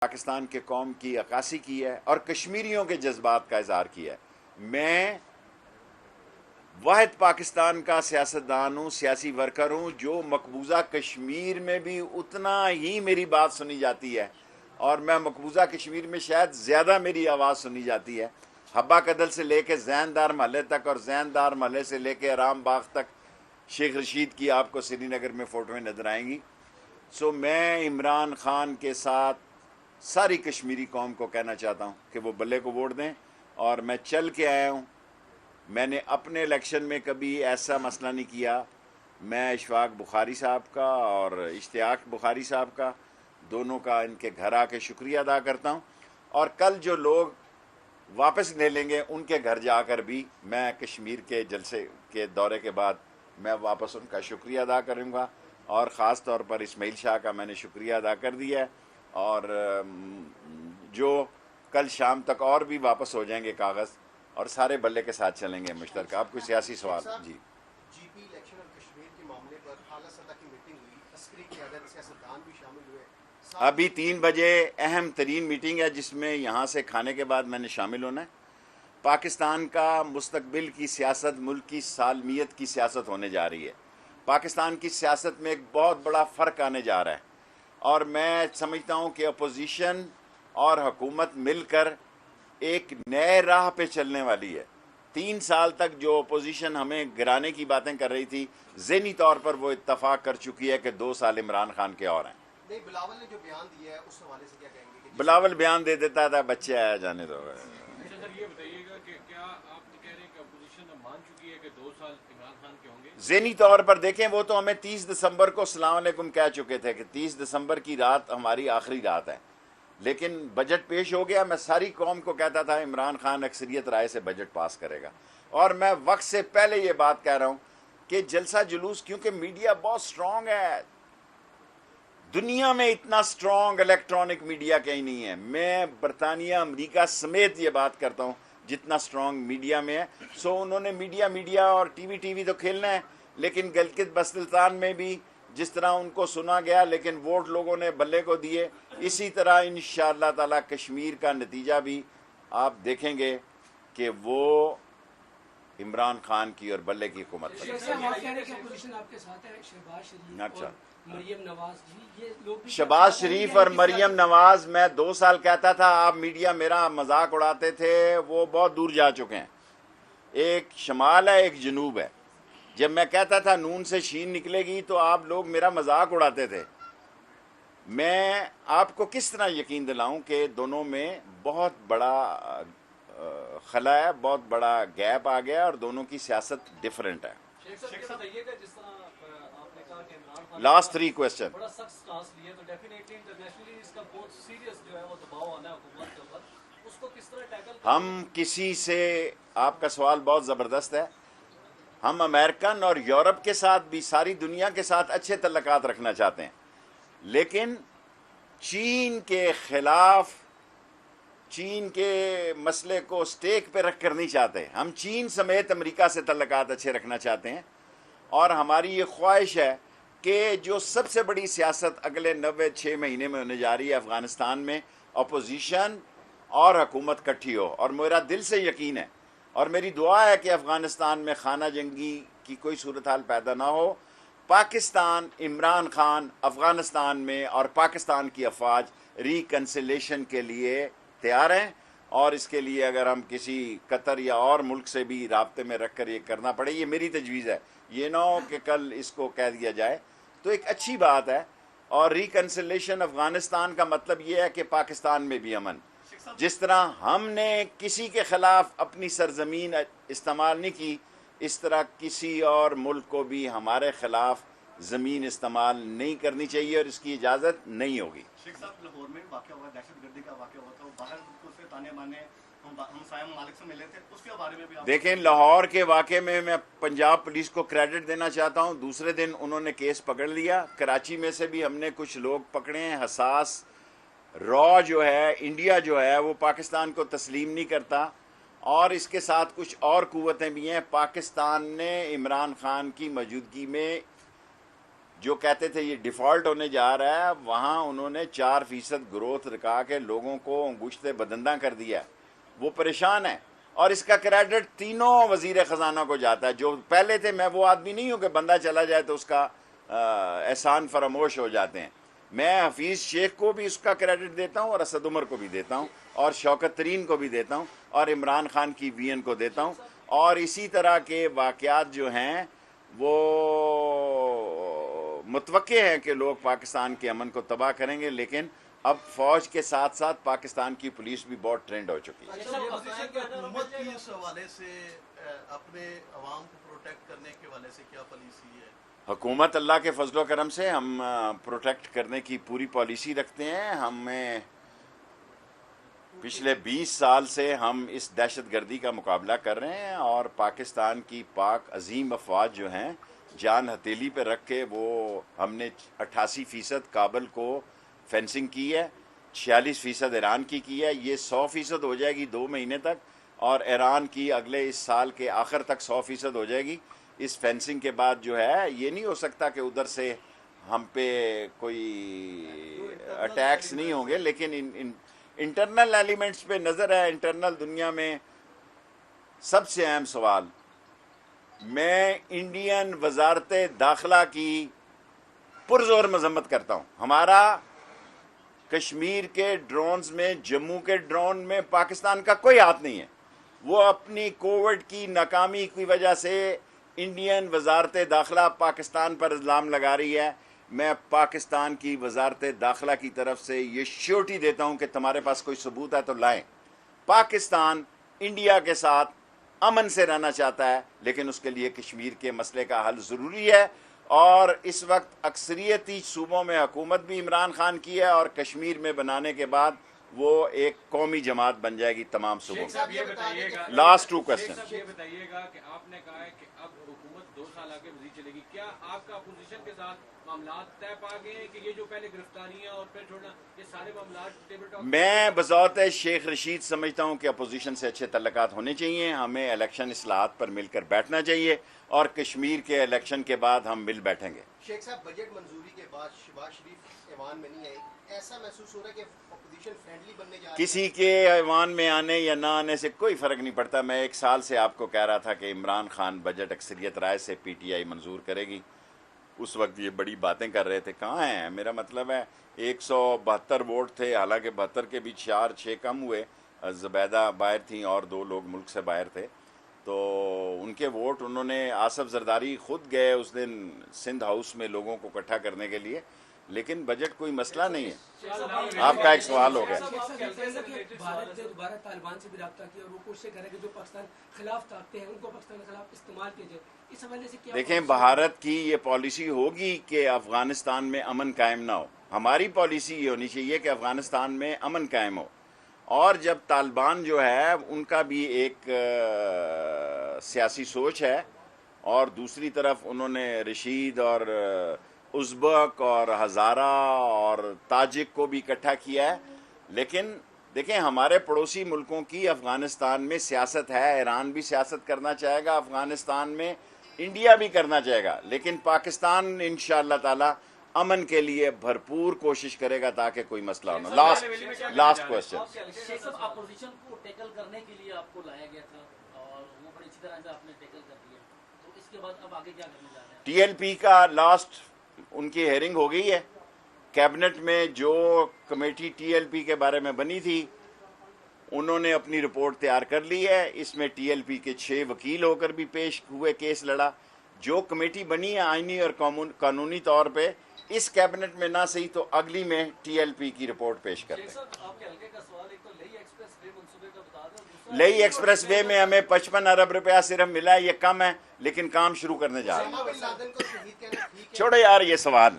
पाकिस्तान के कौम की अक्कासी की है और कश्मीरियों के जज्बात का इजहार किया है। मैं वाहिद पाकिस्तान का सियासतदान हूँ, सियासी वर्कर हूँ जो मकबूजा कश्मीर में भी उतना ही मेरी बात सुनी जाती है और मैं मकबूजा कश्मीर में शायद ज़्यादा मेरी आवाज़ सुनी जाती है। हब्बा कदल से लेके जैनदार महल तक और जैनदार महल से लेके आराम बाग तक शेख रशीद की आपको श्रीनगर में फ़ोटोएं नज़र आएंगी। सो मैं इमरान खान के साथ सारी कश्मीरी कौम को कहना चाहता हूँ कि वो बल्ले को वोट दें। और मैं चल के आया हूँ, मैंने अपने इलेक्शन में कभी ऐसा मसला नहीं किया। मैं इशफाक बुखारी साहब का और इश्तियाक बुखारी साहब का दोनों का इनके घर आके शुक्रिया अदा करता हूँ और कल जो लोग वापस ले लेंगे उनके घर जाकर भी मैं कश्मीर के जलसे के दौरे के बाद मैं वापस उनका शुक्रिया अदा करूँगा और ख़ास तौर पर इस्माइल शाह का मैंने शुक्रिया अदा कर दिया है और जो कल शाम तक और भी वापस हो जाएंगे कागज़ और सारे बल्ले के साथ चलेंगे मुश्तरका। आपको सियासी सवाल जी जीपी इलेक्शन और कश्मीर के मामले पर आला सतह की मीटिंग हुई, अस्करी क़यादत सियासतदान भी शामिल हुए। अभी 3 बजे अहम तरीन मीटिंग है जिसमें यहाँ से खाने के बाद मैंने शामिल होना है। पाकिस्तान का मुस्तकबिल की सियासत, मुल्क की सालमियत की सियासत होने जा रही है। पाकिस्तान की सियासत में एक बहुत बड़ा फ़र्क आने जा रहा है और मैं समझता हूँ कि अपोजिशन और हुकूमत मिलकर एक नए राह पे चलने वाली है। 3 साल तक जो अपोजिशन हमें गिराने की बातें कर रही थी, ज़हनी तौर पर वो इत्तफाक कर चुकी है कि 2 साल इमरान खान के और हैं। नहीं, बिलावल ने जो बयान दिया है उस हवाले से क्या कहेंगे? बिलावल बयान दे देता था, बच्चे आया जाने दो। ये बताइएगा कि क्या आप कह रहे हैं कि अपोजिशन मान चुकी है कि 2 साल इमरान खान के होंगे? ज़हनी तौर पर देखें, वो तो हमें 30 दिसंबर को अस्सलाम वालेकुम कह चुके थे कि 30 दिसंबर की रात हमारी आखिरी रात है, लेकिन बजट पेश हो गया। मैं सारी कौम को कहता था इमरान खान अक्सरियत राय से बजट पास करेगा और मैं वक्त से पहले ये बात कह रहा हूँ कि जलसा जुलूस, क्योंकि मीडिया बहुत स्ट्रांग है, दुनिया में इतना स्ट्रांग इलेक्ट्रॉनिक मीडिया कहीं नहीं है। मैं बरतानिया, अमेरिका समेत ये बात करता हूँ जितना स्ट्रांग मीडिया में है। सो उन्होंने मीडिया और टीवी तो खेलना है, लेकिन गिलगित बल्तिस्तान में भी जिस तरह उनको सुना गया लेकिन वोट लोगों ने बल्ले को दिए, इसी तरह इंशाअल्लाह ताला कश्मीर का नतीजा भी आप देखेंगे कि वो इमरान खान की और बल्ले की हुकूमत अच्छा। शहबाज शरीफ और मरियम नवाज, मैं 2 साल कहता था, आप मीडिया मेरा मजाक उड़ाते थे, वो बहुत दूर जा चुके हैं। एक शमाल है, एक जनूब है। जब मैं कहता था नून से शीन निकलेगी तो आप लोग मेरा मजाक उड़ाते थे। मैं आपको किस तरह यकीन दिलाऊं कि दोनों में बहुत बड़ा खला है, बहुत बड़ा गैप आ गया और दोनों की सियासत डिफरेंट है। Last 3 question. हम किसी से, आपका सवाल बहुत ज़बरदस्त है। हम अमेरिकन और यूरोप के साथ भी, सारी दुनिया के साथ अच्छे तल्लुकात रखना चाहते हैं, लेकिन चीन के खिलाफ, चीन के मसले को स्टेक पे रख कर नहीं चाहते। हम चीन समेत अमेरिका से तल्लुकात अच्छे रखना चाहते हैं और हमारी ये ख्वाहिश है कि जो सबसे बड़ी सियासत अगले 96 महीने में होने जा रही है अफ़गानिस्तान में, अपोजिशन और हुकूमत इकट्ठी हो। और मेरा दिल से यकीन है और मेरी दुआ है कि अफ़गानिस्तान में खाना जंगी की कोई सूरत हाल पैदा ना हो। पाकिस्तान, इमरान खान अफ़गानिस्तान में और पाकिस्तान की अफवाज रिकन्सिलेशन के लिए तैयार हैं और इसके लिए अगर हम किसी कतर या और मुल्क से भी राब्ते में रख कर ये करना पड़े, ये मेरी तजवीज़ है। ये ना हो कि कल इसको कह दिया जाए, तो एक अच्छी बात है। और रिकन्सिलेशन अफ़गानिस्तान का मतलब ये है कि पाकिस्तान में भी अमन। जिस तरह हमने किसी के ख़िलाफ़ अपनी सरजमीन इस्तेमाल नहीं की, इस तरह किसी और मुल्क को भी हमारे ख़िलाफ़ ज़मीन इस्तेमाल नहीं करनी चाहिए और इसकी इजाज़त नहीं होगी। शेख साहब, लाहौर में वाक़या हुआ, दहशतगर्दी का वाक़या हुआ था, बाहर से ताने बाने हम सायम मालिक से मिले थे, उसके बारे में भी आप देखें, लाहौर के वाक़े में मैं पंजाब पुलिस को क्रेडिट देना चाहता हूँ। दूसरे दिन उन्होंने केस पकड़ लिया। कराची में से भी हमने कुछ लोग पकड़े हैं। हसास रॉ जो है, इंडिया जो है, वो पाकिस्तान को तस्लीम नहीं करता और इसके साथ कुछ और कुव्वतें भी हैं। पाकिस्तान ने इमरान खान की मौजूदगी में जो कहते थे ये डिफ़ॉल्ट होने जा रहा है, वहाँ उन्होंने 4% ग्रोथ रखा के लोगों को अंगुश्ते बदंदा कर दिया। वो परेशान है और इसका क्रेडिट तीनों वज़ीर ख़जाना को जाता है। जो पहले थे, मैं वो आदमी नहीं हूँ कि बंदा चला जाए तो उसका एहसान फरामोश हो जाते हैं। मैं हफीज़ शेख को भी उसका क्रेडिट देता हूँ और असद उमर को भी देता हूँ और शौकत तरीन को भी देता हूँ और इमरान खान की वीएन को देता हूँ। और इसी तरह के वाक़यात जो हैं वो मुतवक्के हैं कि लोग पाकिस्तान के अमन को तबाह करेंगे, लेकिन अब फ़ौज के साथ साथ पाकिस्तान की पुलिस भी बहुत ट्रेंड हो चुकी है। हुकूमत की इस हवाले से अपने अवाम को प्रोटेक्ट करने के हवाले से क्या पॉलिसी है? हुकूमत अल्लाह के फजलो करम से हम प्रोटेक्ट करने की पूरी पॉलिसी रखते हैं। हमें पिछले 20 साल से हम इस दहशतगर्दी का मुकाबला कर रहे हैं और पाकिस्तान की पाक अजीम अफवाज जो हैं जान हथेली पर रख के वो हमने 88% काबल को फेंसिंग की है, 46% ईरान की है। ये 100% हो जाएगी 2 महीने तक और ईरान की अगले इस साल के आखिर तक 100% हो जाएगी। इस फेंसिंग के बाद जो है ये नहीं हो सकता कि उधर से हम पे कोई अटैक्स नहीं होंगे, लेकिन इन इंटरनल एलिमेंट्स पे नज़र है। इंटरनल दुनिया में सबसे अहम सवाल, मैं इंडियन वजारत दाखिला की पुरजोर मजम्मत करता हूँ। हमारा कश्मीर के ड्रोन्स में, जम्मू के ड्रोन में पाकिस्तान का कोई हाथ नहीं है। वो अपनी कोविड की नाकामी की वजह से इंडियन वजारत दाखिला पाकिस्तान पर इल्ज़ाम लगा रही है। मैं पाकिस्तान की वजारत दाखिला की तरफ से ये श्योरिटी देता हूँ कि तुम्हारे पास कोई सबूत है तो लाएं। पाकिस्तान इंडिया के साथ अमन से रहना चाहता है, लेकिन उसके लिए कश्मीर के मसले का हल ज़रूरी है। और इस वक्त अक्सरियती सूबों में हुकूमत भी इमरान खान की है और कश्मीर में बनाने के बाद वो एक कौमी जमात बन जाएगी तमाम सूबों में। ये बताइएगा, लास्ट 2 क्वेश्चन। ये बताइएगा कि आपने कहा है कि अब हुकूमत 2 साल आगे मजीद चलेगी, क्या आपका अपोजिशन के साथ मामला तय पा गए हैं कि ये जो पहले गिरफ्तारियां और फिर छोड़ना, ये सारे मामला टेबल टॉक? मैं बज़ौत शेख रशीद समझता हूँ कि अपोजिशन से अच्छे तल्लुकात होने चाहिए। हमें इलेक्शन इस्लाहात पर मिलकर बैठना चाहिए और कश्मीर के इलेक्शन के बाद हम मिल बैठेंगे। शेख साहब, बजट मंजूरी के बाद शहबाज शरीफ ऐवान में नहीं आए, ऐसा महसूस हो रहा है कि अपोजिशन फ्रेंडली बनने जा रही है? किसी के ऐवान में आने या ना आने से कोई फ़र्क नहीं पड़ता। मैं 1 साल से आपको कह रहा था कि इमरान खान बजट अक्सरियत राय से PTI मंजूर करेगी। उस वक्त ये बड़ी बातें कर रहे थे, कहाँ हैं? मेरा मतलब है 172 वोट थे, हालांकि 72 के भी 4-6 कम हुए। ज़ुबैदा बाहर थी और 2 लोग मुल्क से बाहर थे, तो उनके वोट उन्होंने, आसफ जरदारी खुद गए उस दिन सिंध हाउस में लोगों को इकट्ठा करने के लिए, लेकिन बजट कोई मसला नहीं है। आपका एक सवाल हो गया। भारत ने दोबारा तालिबान से भी रब्ता किया और वो कोशिश करे कि जो पाकिस्तान खिलाफ ताकते हैं उनको पाकिस्तान के खिलाफ इस्तेमाल किया जाए। इस हवाले से क्या देखें, भारत की ये पॉलिसी होगी कि अफगानिस्तान में अमन कायम ना हो। हमारी पॉलिसी ये होनी चाहिए कि अफगानिस्तान में अमन कायम हो। और जब तालिबान जो है उनका भी एक सियासी सोच है और दूसरी तरफ उन्होंने रशीद और उज़्बक और हज़ारा और ताजिक को भी इकट्ठा किया है। लेकिन देखें, हमारे पड़ोसी मुल्कों की अफ़गानिस्तान में सियासत है। ईरान भी सियासत करना चाहेगा अफ़गानिस्तान में, इंडिया भी करना चाहेगा, लेकिन पाकिस्तान इंशाअल्लाह ताला अमन के लिए भरपूर कोशिश करेगा ताकि कोई मसला ना। Last question. अपोजिशन को टैकल करने के लिए आपको लाया गया था और वो बड़ी अच्छी तरह से आपने टैकल कर दिया, तो इसके बाद अब आगे क्या करने जा रहे हैं? TLP का लास्ट उनकी हेयरिंग हो गई है कैबिनेट में। जो कमेटी TLP के बारे में बनी थी उन्होंने अपनी रिपोर्ट तैयार कर ली है। इसमें TLP के 6 वकील होकर भी पेश हुए, केस लड़ा। जो कमेटी बनी है आईनी और कानूनी तौर पे, इस कैबिनेट में ना सही तो अगली में TLP की रिपोर्ट पेश कर दें। लेई एक्सप्रेस वे में हमें 55 अरब रुपया सिर्फ मिला है, ये कम है, लेकिन काम शुरू करने जा रहे हैं। छोड़ो यार ये सवाल।